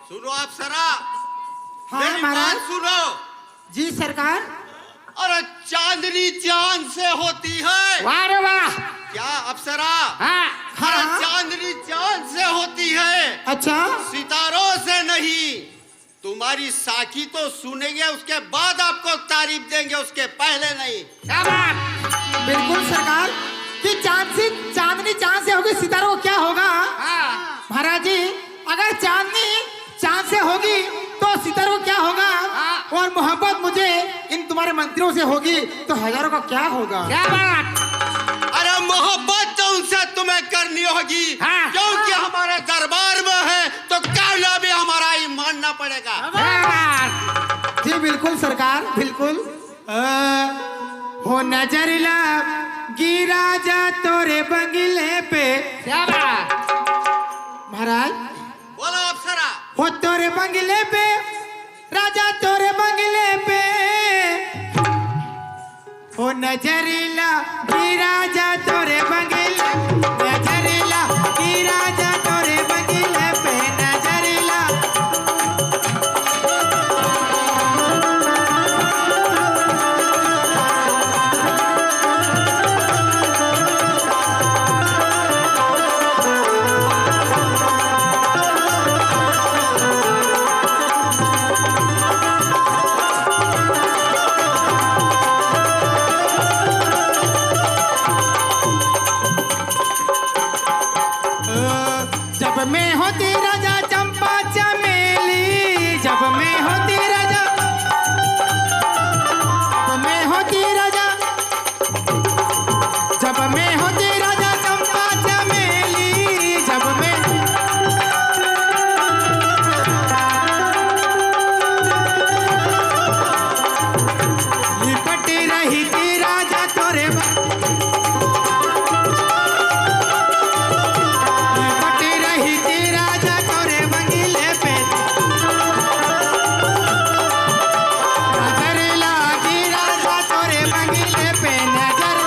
सुनो अप्सरा। हाँ मेरी महाराज। बात सुनो। जी सरकार। अरे चांदनी चांद से होती है। वाह रे वाह। क्या अप्सरा? हाँ अरे हाँ। चांदनी चांद से होती है, अच्छा सितारों से नहीं। तुम्हारी साखी तो सुनेंगे, उसके बाद आपको तारीफ देंगे, उसके पहले नहीं। क्या बात। बिल्कुल सरकार कि चांदनी चांद से होगी, सितारों को क्या होगा? हाँ महाराज जी अगर चांदनी चांद से होगी तो सितारों को क्या होगा? हाँ। और मोहब्बत मुझे इन तुम्हारे मंत्रियों से होगी तो हजारों का क्या होगा? क्या बात। अरे मोहब्बत तो उनसे तुम्हें करनी होगी, हाँ। क्योंकि हमारे दरबार में है तो कहना भी हमारा ही मानना पड़ेगा। क्या बात। जी बिल्कुल सरकार बिल्कुल। हो नजर गिरा जा तोरे बंगले पे। क्या बात। महाराज बोलो अप्सरा। हो तोरे बंगले पे राजा, तोरे बंगले पे हो नजरिला गिरा जा तोरे बंगले, नजरिला गिरा जा तोरे बंगले पे, नजरिला। जब मैं होती राजा चंपा चमेली, जब मैं होती राजा, जब मैं होती राजा, जब मैं होती राजा चंपा चमेली, जब मैं लिपटी रही थी राजा तोरे लिपटी रही थी राजा तोरे बंगले पे, नजर लागी राजा तोरे बंगले पे, नजर।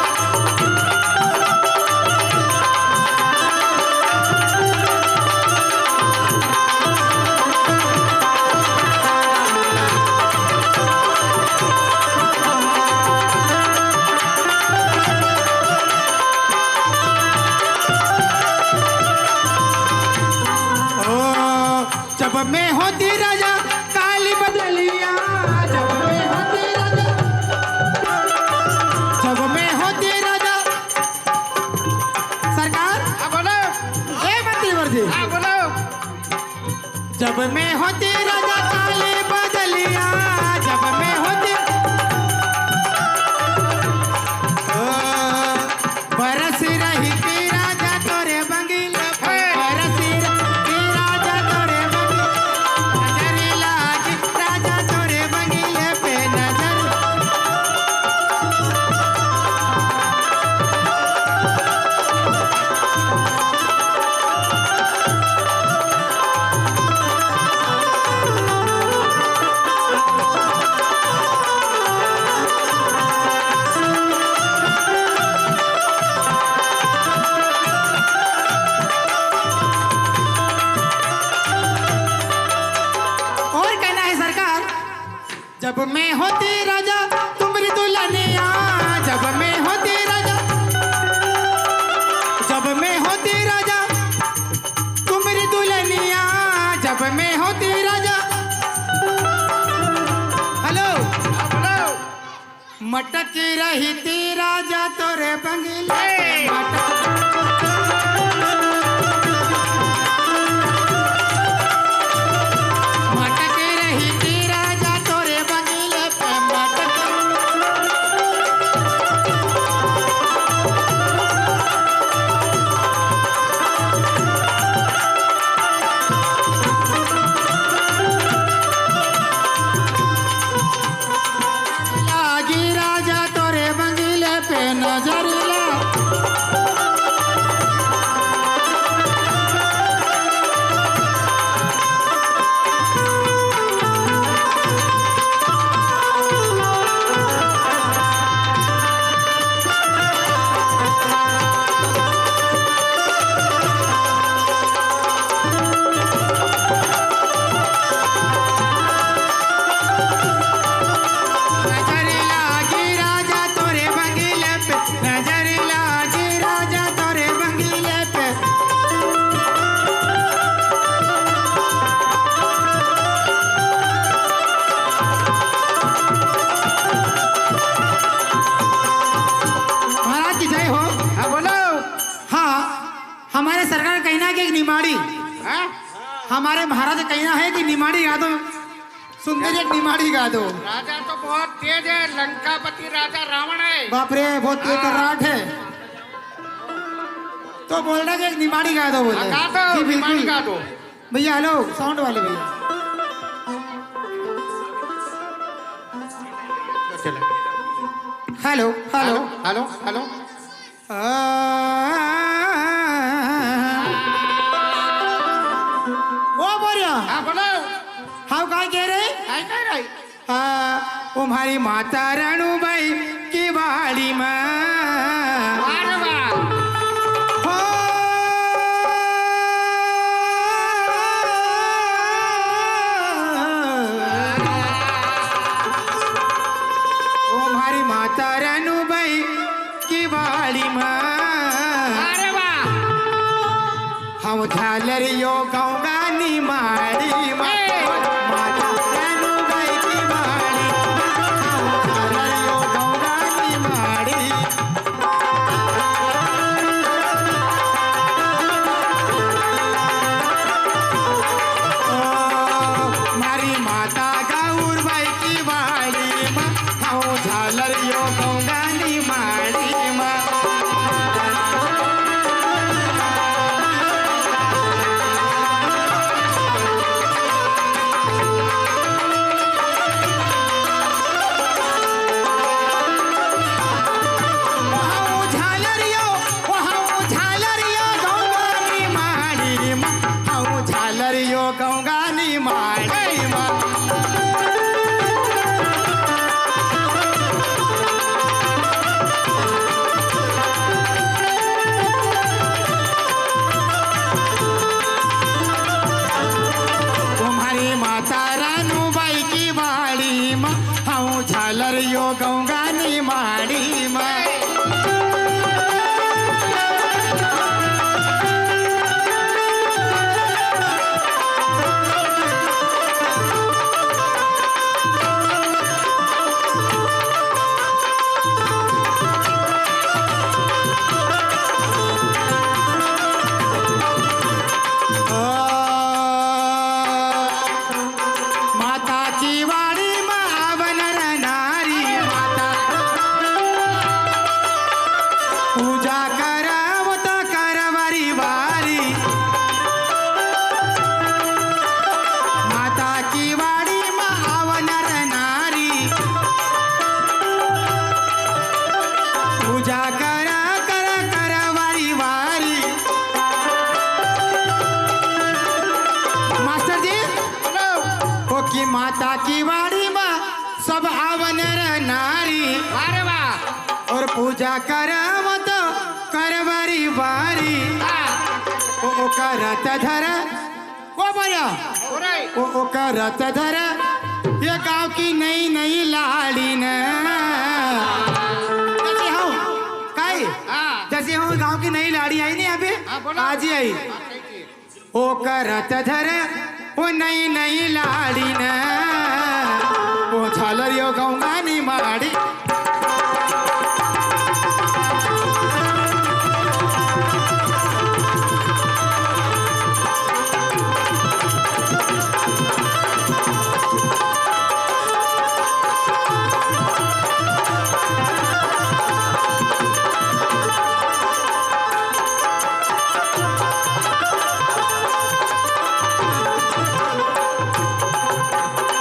ओ जब मैं होती राजा काली बदलिया, जब मैं होती राजा, जब मैं होती राजा। सरकार हाँ बोलो। ए मंत्रीवर जी, हाँ बोलो। जब मैं होती राजा काली बदलिया, जब मैं होती बरस रही थी राजा तोरे बंगले पे, बरस रही राजा तोरे बंगले, नजर लागी राजा तोरे बंगले पे, नजर। और कहना है सरकार, जब मैं होती राजा तुम्हारी दुल्हनिया, जब मैं होती राजा, जब मैं होती राजा तुम्हारी दुल्हनिया, जब मैं होती राजा। हेलो हाँ बोलो। मटक रही थी राजा तोरे बंगले पे, हे। मटक रही थी राजा तोरे बंगले पे, मटक। लागी राजा तोरे बंगले पे, नजर ला हमारे सरकार का कहना है कि एक निमाड़ी, हाँ? हमारे महाराज का कहना है कि निमाड़ी गा दो, सुंदर एक निमाड़ी गा दो। राजा तो बहुत तेज है, लंकापति राजा रावण है। बाप रे बहुत तेज तर्राट है। तो बोल रहे कि एक निमाड़ी गा दो बोले। हाँ, गा दो, जी निमाड़ी बिल्कुल गा दो। भैया। हेलो साउंड वाले भैया। हेलो हेलो हेलो हेलो ओ बोरिया हाँ बोलो। हाँ काय कह रहे काय कह रही? वो हमारी माता रणुबाई की बाड़ी में अरे वाह, हो वो हमारी माता रणुबाई की बाड़ी में अरे वाह, हम झालरियो गौगा निमाड़ी में माता रणुबाई की बाड़ी में हम झालरियो गौगा निमाड़ी। मारी माता गौरबाई की बाड़ी में हम झालरियो गौगा निमाड़ी में। गौगानी माड़ी मा तुम्हारी माता रानूबाई की बाड़ी मा हूँ झालर यो गौगानी माड़ी मा। माता की वाड़ी में आवनर नारी माता पूजा कराव तो करवरी वारी। माता की वाड़ी में आवनर नारी पूजा करा कर करवरी वारी। मास्टर जी ओ की माता की वाड़ी में सब आवनर नारी अरे वाह, और पूजा करम तो करवरी वारी। हाँ, ओ करत धर ओ भैया बोले। ओ करत धर ये गांव की नई नई लाड़ी न जैसे हो काई हाँ, जैसे हो गांव की नई लाड़ी आई नहीं अभी हाँ, बोलो। आज ही आई। ओ करत धर ओ नई नई लाड़ी न ओ झालरियो गौगानी माड़ी।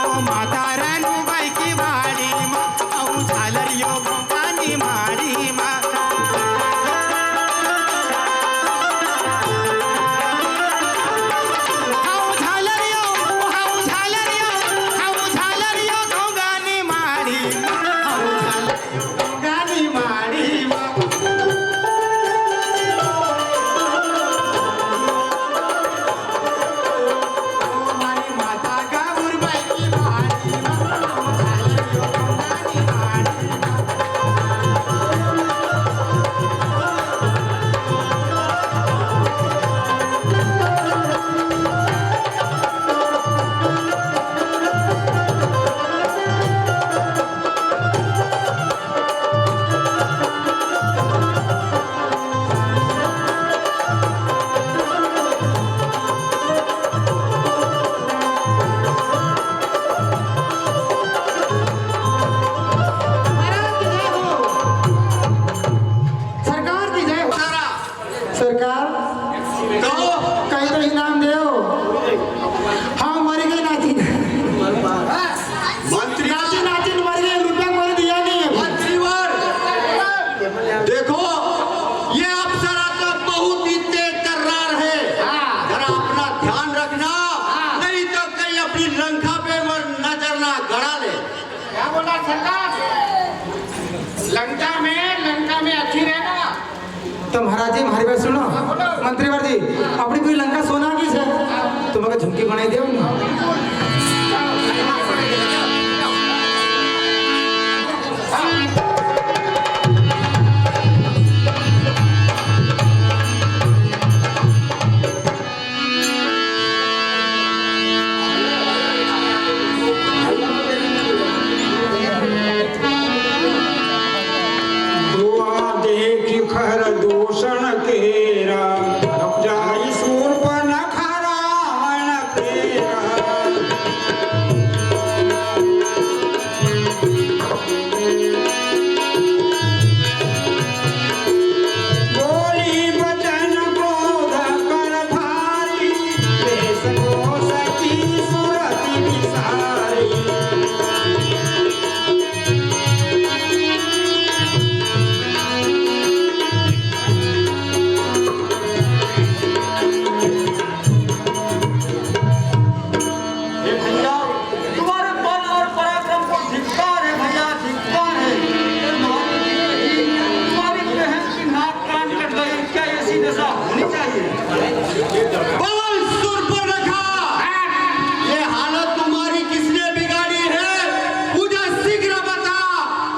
ओ माता रणुबाई की बाड़ी में सरकार कहो कहीं तो इनाम देओ। हाँ मर गई नाचिन, मंत्री नाचिन नाचिन मर गई, रुपया कोई दिया नहीं है। मंत्रीवर देखो ये अप्सरा तो बहुत ही तेज तर्रार है, जरा अपना ध्यान रखना, नहीं तो कहीं अपनी लंका पे नजर ना गड़ा ले। क्या बोला सरकार? लंका में अच्छी रहना। तो महाराज जी हमारी बात सुनो, मंत्रीवर जी अपनी पूरी लंका सोना की है, तुम्हें झुमकी बनाई दे। खर दूषण केरा जाई सूर्प नखरा मन तेरा। बोली बचन क्रोध कर भारी, देश को सकी सुरति विसारी। बोल सूर्पनखा, ये हालत तुम्हारी किसने बिगाड़ी है? मुझे शीघ्र बता,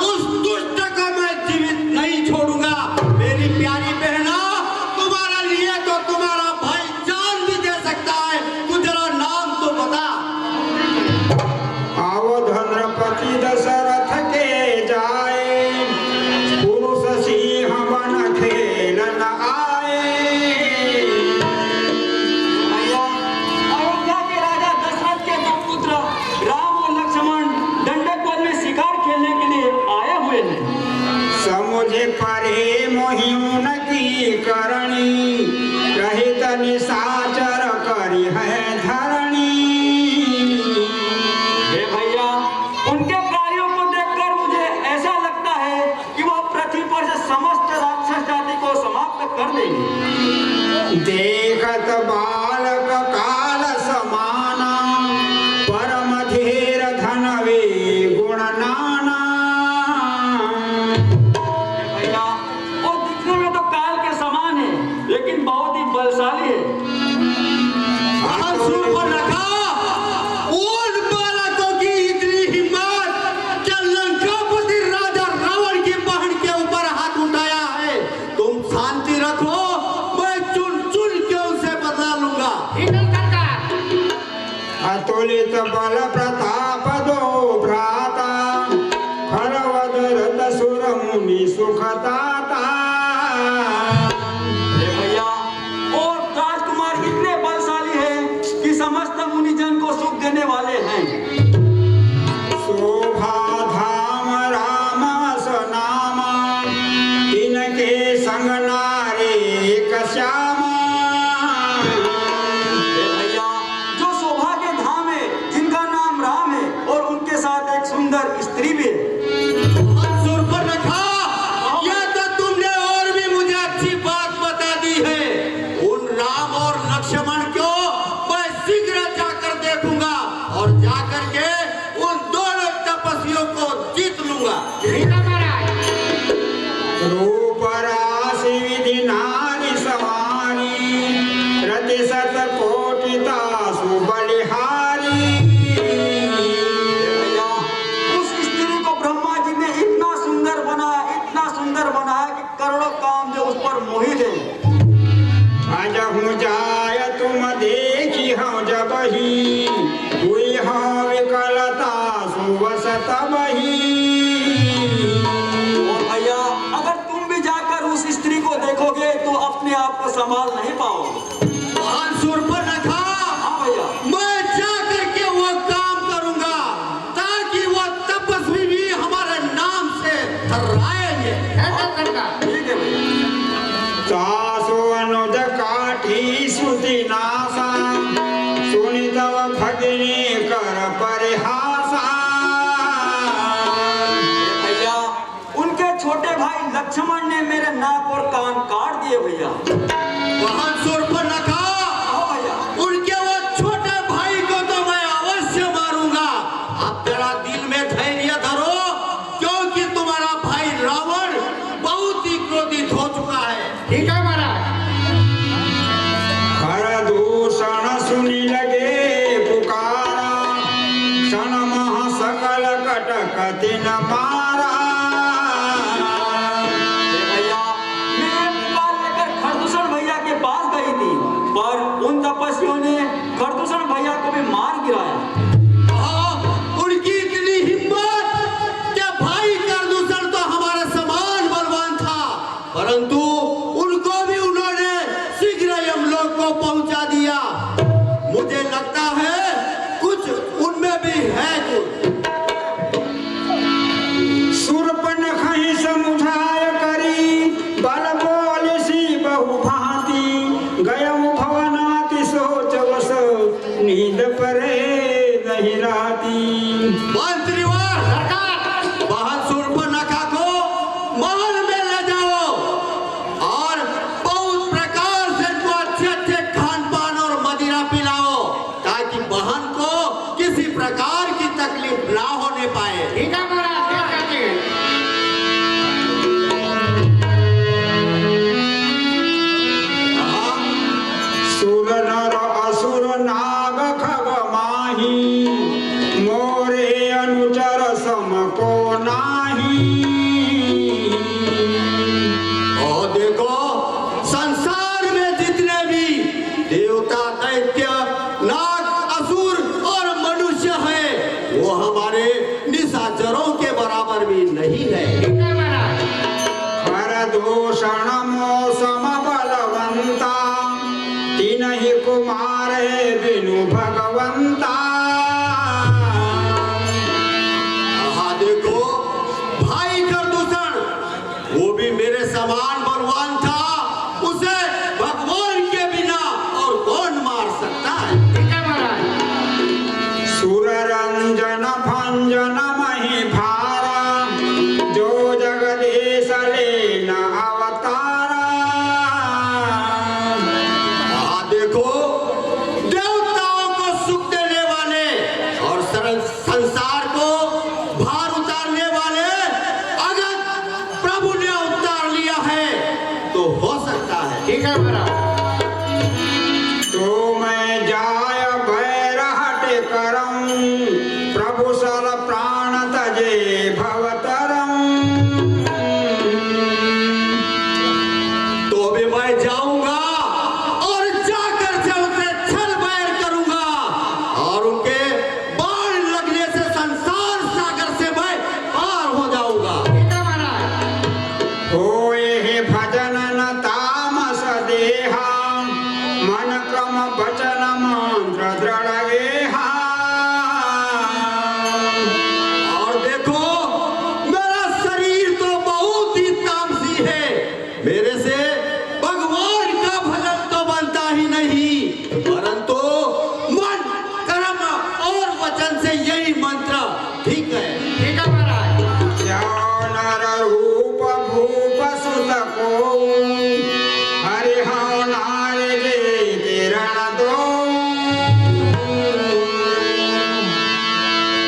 उस दुष्ट को मैं जीवित नहीं छोड़ूंगा। मेरी प्यारी बहना, तुम्हारे लिए तो तुम्हारा भाई जान भी दे सकता है, तू जरा नाम तो बता। अवधनपति दशरथ के जाए, पुरुष सिंह बन खेलन आए। अयोध्या के राजा दशरथ के दो पुत्र राम और लक्ष्मण दंडक वन में शिकार खेलने के लिए आए हुए हैं। समुझे परे मोहिउन की करणी, रहित निशाचर करी है धरणी। हे भैया, उनके कार्यों को देखकर मुझे ऐसा लगता है कि वह पृथ्वी पर से समस्त राक्षस जाति को समाप्त कर देंगे। देखत बालक काल समाना, परम धीर धनवे गुण नाना। भैया, वो दिखने में तो काल के समान है, लेकिन बहुत ही बलशाली है। हाँ, सूर्पनखा, उन बालकों की इतनी हिम्मत कि लंकापति राजा रावण की बहन के ऊपर हाथ उठाया है। तुम शांति रखो, मैं चुन चुन के उसे बदला लूंगा। अतुलित बल प्रताप दो भ्राता, खरवद रत सुर मुनि सुखदाता। हे भैया, और राजकुमार इतने बलशाली हैं कि समस्त मुनिजन को सुख देने वाले हैं। शोभा धाम राम सनामा, इनके संग नारी कश्यामा। हे भैया, जो शोभा के धाम है, जिनका नाम राम है, और उनके साथ एक सुंदर स्त्री भी है। सूर्पनखा, ये तो तुमने और भी मुझे अच्छी बात बता दी है। उन राम और लक्ष्मण को मैं शीघ्र जाकर देखूंगा और जाकर के उन दोनों तपस्वियों को जीत लूंगा। रूप राशि विधि नारी सवारी, रति सत कोटि दासु बलिहारी। भैया, उस स्त्री को ब्रह्मा जी ने इतना सुंदर बनाया कि करोड़ों कामदेव उस पर मोहित हैं। अजहु जाय तुम देखी हूँ जब ही, हुई हूँ विकलता सुवसत बही। और भैया, अगर तुम भी जाकर उस स्त्री को देखोगे तो अपने आप को संभाल नहीं पाओगे। महान सूर्पनखा, हाँ भैया, मैं जाकर के वो काम करूंगा ताकि वो तपस्वी भी हमारे नाम से थर्राएंगे। ठीक है भैया। सासु अनुज काठी सुति नासा सुनि तव भगिनी कर परिहासा। भैया उनके छोटे भाई लक्ष्मण ने मेरे नाक और कान काट दिए भैया। वहां शूर्पणखा, हाँ भैया। उनके वो छोटे भाई को तो मैं अवश्य मारूंगा। अब जरा दिल में धैर्य धरो, क्योंकि तुम्हारा भाई रावण बहुत ही क्रोधित हो चुका है। ठीक है महाराज। हर दूषण सुनि लगे पुकारा क्षण मह सकल कटकति न मारा। भैया मैं पुकार लेकर खरदूषण भैया के पास गई थी, पर उन तपस्वियों ने खरदूषण भैया को भी मार गिराया। उनकी इतनी हिम्मत क्या? भाई खरदूषण तो हमारे समान बलवान था, परंतु उनको भी उन्होंने शीघ्र यमलोक को पहुंचा दिया। मुझे लगता है कुछ उनमें भी है कुछ। शूर्पणखा समुझाय करी बल बोल सी बहु भांति गयम भवनाति सोच वस नींद परे नहीं राती। मंत्रीवर सरकार, वहां शूर्पणखा को महल में ले जाओ और बहुत प्रकार से इनको अच्छे खान पान और मदिरा पिलाओ, ताकि बहन को किसी प्रकार की तकलीफ ना होने पाए। ठीक है महाराज, क्या कहते हैं? सुर नर असुर नाग खग माही मोरे अनुचर सम को नाही। और देखो, संसार में जितने भी देवता, दैत्य, नाग, असुर और मनुष्य हैं, वो हमारे निशाचरों के बराबर भी नहीं है। ठीक है महाराज। हर दूषण मौसम बलवंता तिनहि कुमार बिनु भगवंता। हाँ देखो, भाई खरदूषण वो भी मेरे समान बलवान था, उसे भगवान के बिना और कौन मार सकता है? ठीक है महाराज। सुर रंजन भंजन मही भारा जो जगदीश लेन अवतारा। हाँ देखो, देवताओं को सुख देने वाले और संसार को भार उतारने वाले अगर प्रभु ने अवतार लिया है तो हो सकता है। ठीक है महाराज। तो मैं जाय भैर हट करम प्रभु सर प्राण तजे भवतरम। तो भी मैं जाऊंगा और जाकर से उनसे छल बैर करूंगा और उनके बाण लगने से संसार सागर से मैं पार हो जाऊंगा। ठीक है महाराज। होए हे भजन न तामस देहा मन क्रम वचन मंत्र दृढ़ गेहा। और देखो, मेरा शरीर तो बहुत ही तामसी है, मेरे से भगवान का भजन तो बनता ही नहीं, परंतु मन, कर्म और वचन से यही मंत्र ठीक है। ठीक है महाराज। ज्ञान नर रूप भूप सुत को हरिहर नारे जे किरण दो।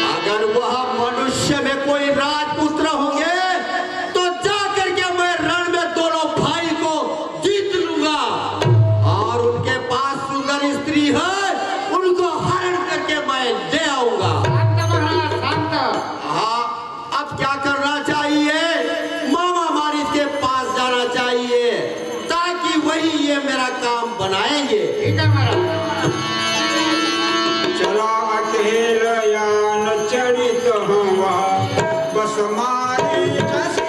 अगर वह मनुष्य में कोई राजपुत्र होंगे तो जाकर के मैं रण में दोनों भाई को जीत लूंगा और उनके पास सुंदर स्त्री है, उनको हरण करके मैं ले आऊंगा। शांत महाराज, शांत। हाँ, अब क्या करना चाहिए? मामा मारिच के पास जाना चाहिए, ताकि वही ये मेरा काम बनाएंगे। ठीक है महाराज। चला अकेल यान चढ़ित हवा बस मारे जसी।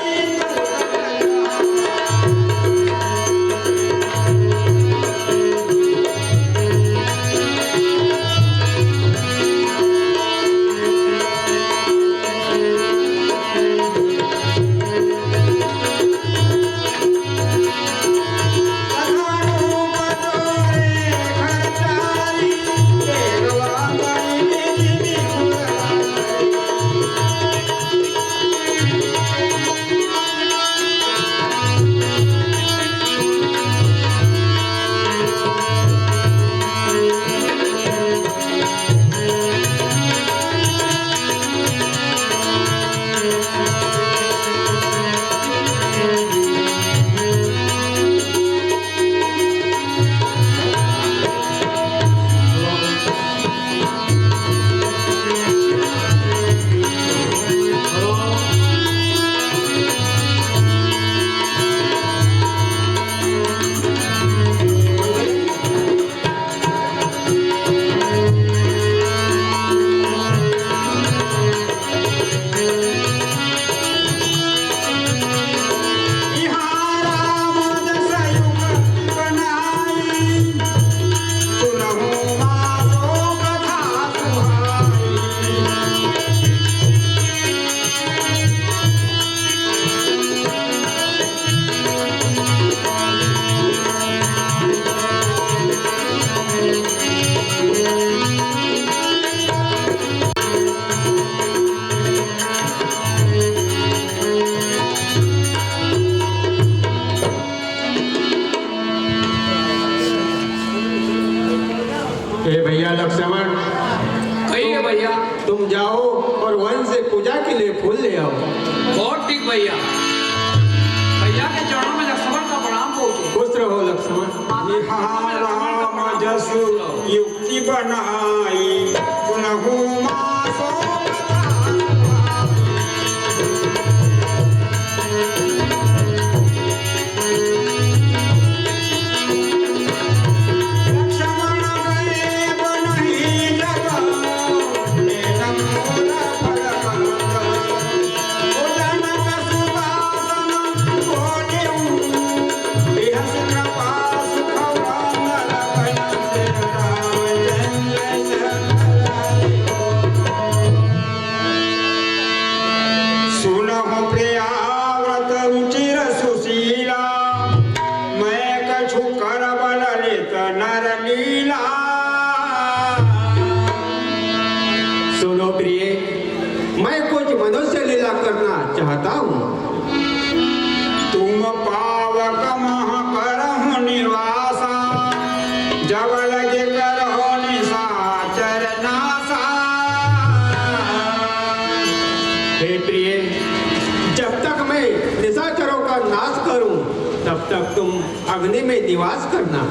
कथा रूप भैया लक्ष्मण, कहिए भैया। तुम जाओ और वन से पूजा के लिए फूल ले आओ। बहुत ठीक भैया। भैया के चरणों में लक्ष्मण का प्रणाम पहुंचे। खुश रहो लक्ष्मण। राम जसु युक्ति बनाई पुनहु मासो लक्ष्मण गए बनहि जग नेनम मोरा फलकंद उदन सुदासन बोलेऊ बिहस कृपा सुखवांगल बनते रामचंद्र सुनहु प्रियाव्रत रुचिर सुशीला मैं कछु करब ललित नर लीला। सुनो प्रिय, मैं कुछ मनुष्य लीला करना चाहता हूँ। तुम पावक मह करहु निवासा जब लगे करहु निशाचर नासा। हे प्रिय, जब तक मैं निशाचरों का नाश करूं, तब तक तुम अग्नि में निवास करना।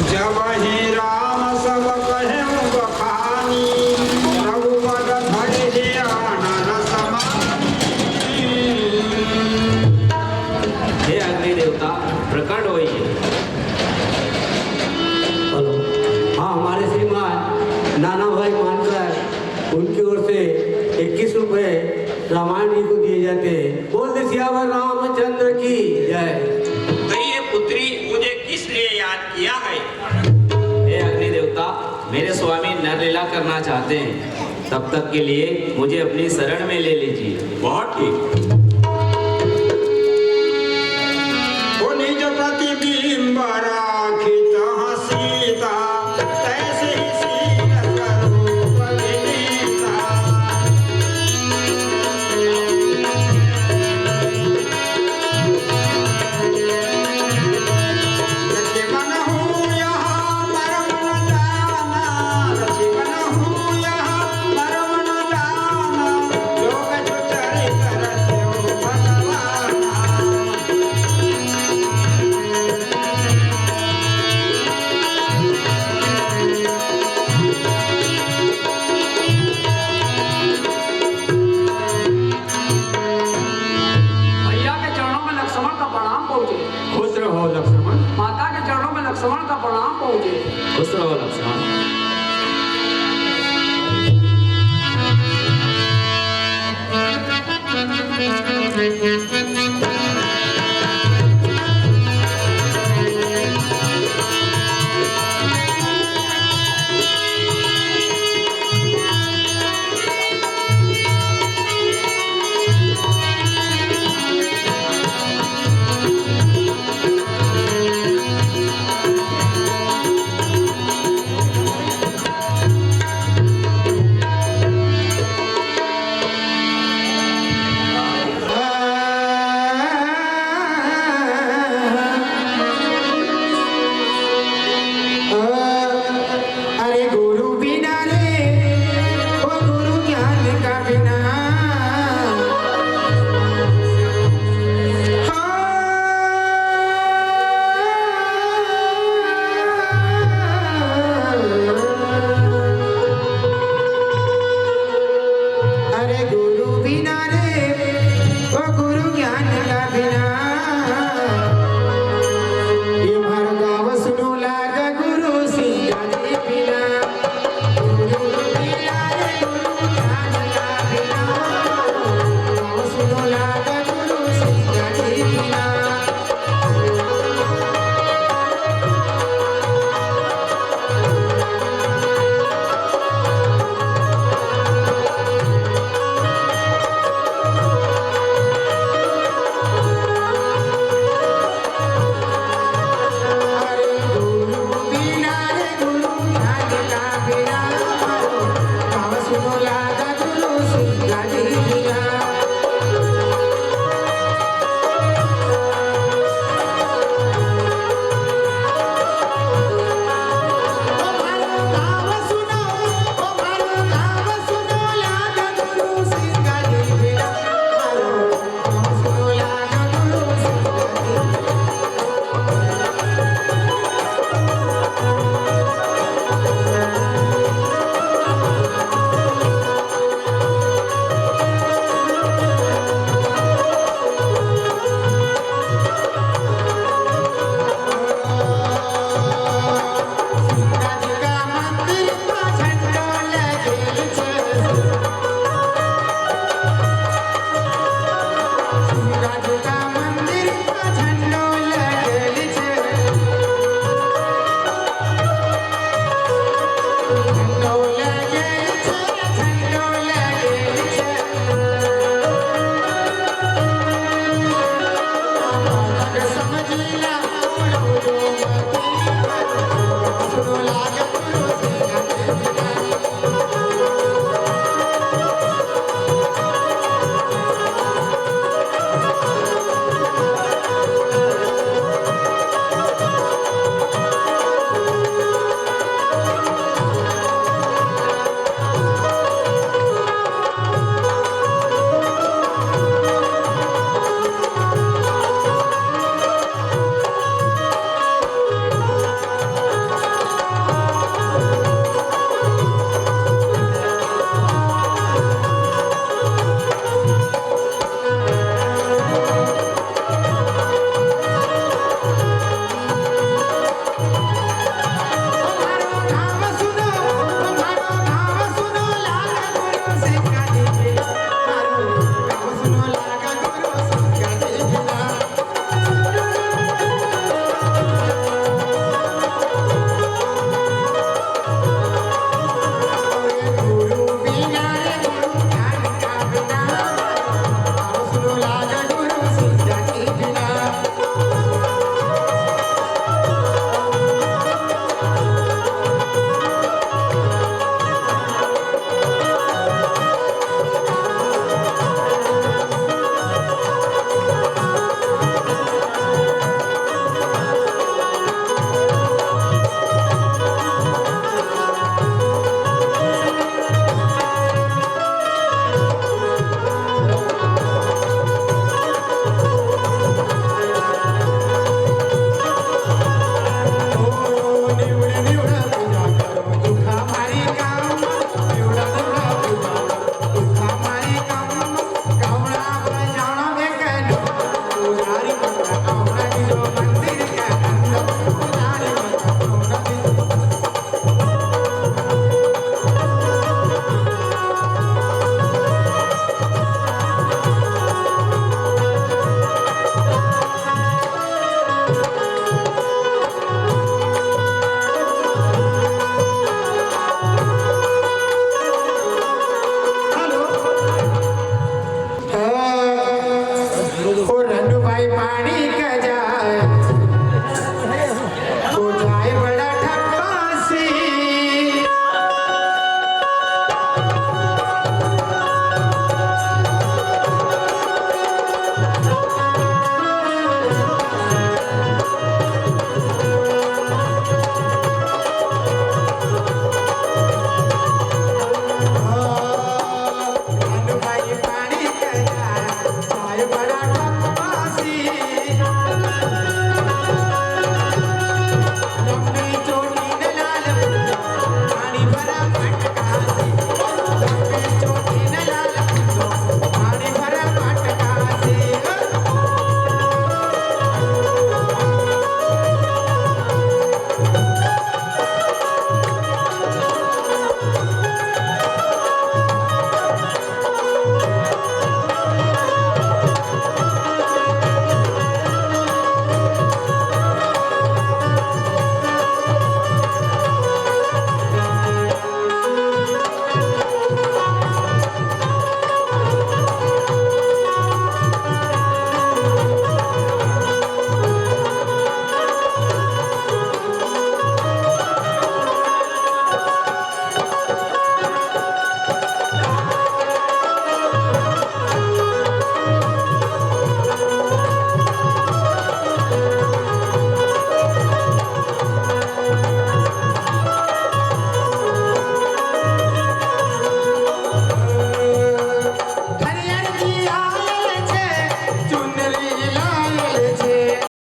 जब ही राम सब कहे बखानी रघुवर धरे आनन समानी। हे अग्नि देवता, प्रकट होइए। हेलो, हाँ, हमारे श्रीमान नाना भाई मानकर उनकी ओर से 21 रुपए रामायण जी को दिए जाते हैं। बोल दे सियावर रामचंद्र की जय। कहिए पुत्री, मुझे किस लिए याद किया है? हे अग्नि देवता, मेरे स्वामी नरलीला करना चाहते हैं। तब तक के लिए मुझे अपनी शरण में ले लीजिए। बहुत ठीक। ओ निज प्रतिबिंब राखित सीता तैसे ही सीन स्वरूप विनीता। लक्ष्मण हूँ यहाँ मरम न जाना, लक्ष्मण हूँ यहाँ मरम न जाना, लोग जो चरित रचे हो भगवाना। भैया के चरणों में लक्ष्मण का प्रणाम पहुंचे। खुश रहो लक्ष्मण। माता के चरणों में लक्ष्मण का प्रणाम पहुंचे। खुश रहो लक्ष्मण।